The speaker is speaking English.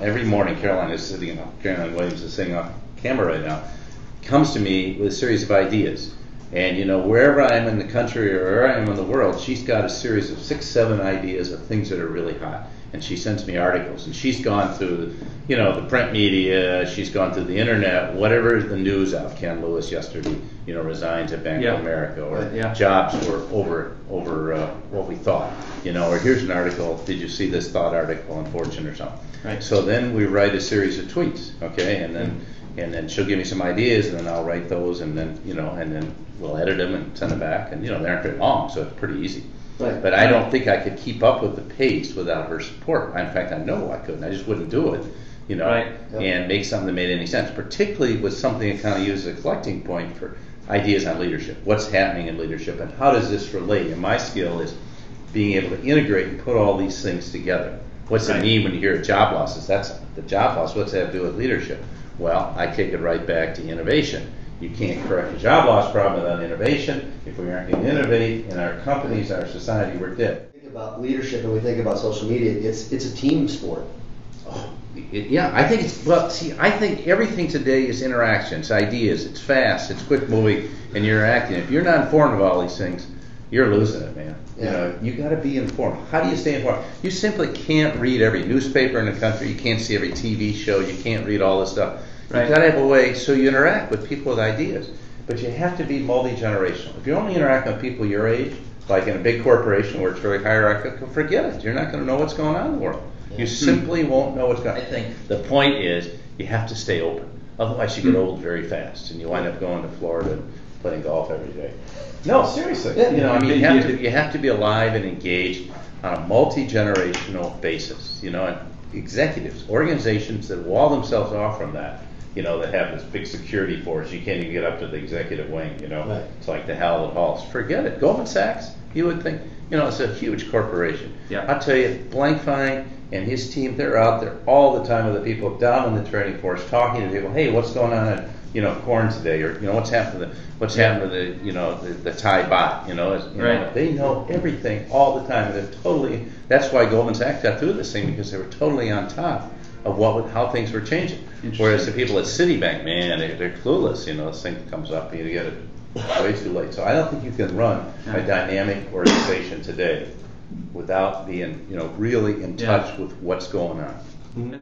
every morning Caroline Williams is sitting on camera right now, comes to me with a series of ideas. And wherever I am in the country or wherever I am in the world, she's got a series of 6, 7 ideas of things that are really hot. And she sends me articles. And she's gone through, the print media. She's gone through the internet. Whatever the news out. Ken Lewis yesterday, resigned at Bank of America, or jobs were over what we thought. Or here's an article. Did you see this thought article on Fortune or something? Right. So then we write a series of tweets, okay, and then she'll give me some ideas, and then I'll write those, and then and then we'll edit them and send them back, and they aren't very long, so it's pretty easy. Right. But I don't think I could keep up with the pace without her support. In fact, I know I couldn't. I just wouldn't do it, and make something that made any sense, particularly with something that kind of uses a collecting point for ideas on leadership. What's happening in leadership, and how does this relate? And my skill is being able to integrate and put all these things together. What's it mean when you hear job losses? That's the job loss. What's that have to do with leadership? Well, I take it right back to innovation. You can't correct a job loss problem without innovation. If we aren't going to innovate in our companies, our society, we're dead. Think about leadership, and we think about social media. It's a team sport. I think I think everything today is interaction. It's ideas. It's fast. It's quick moving, and you're acting. If you're not informed of all these things, you're losing it, man. Yeah. You got to be informed. How do you stay informed? You simply can't read every newspaper in the country. You can't see every TV show. You can't read all this stuff. Right. You've got to have a way so you interact with people with ideas. But you have to be multi-generational. If you're only interacting with people your age, like in a big corporation where it's very hierarchical, forget it. You're not going to know what's going on in the world. Yeah. You simply won't know what's going on. I think the point is you have to stay open. Otherwise you get old very fast and you wind up going to Florida and playing golf every day. No, seriously. Yeah. You have to be alive and engaged on a multi-generational basis. And executives, organizations that wall themselves off from that, that have this big security force. You can't even get up to the executive wing, Right. It's like the Hallett Halls. Forget it. Goldman Sachs, you would think, it's a huge corporation. Yeah. I'll tell you, Blankfein and his team, they're out there all the time with the people down in the trading force, talking to people, hey, what's going on at, corn today, or, what's happened to the Thai baht, Right. They know everything all the time. And that's why Goldman Sachs got through this thing, because they were totally on top of how things were changing. Whereas the people at Citibank, man, they're clueless. This thing comes up and you get it way too late. So I don't think you can run a dynamic organization today without being, really in touch with what's going on.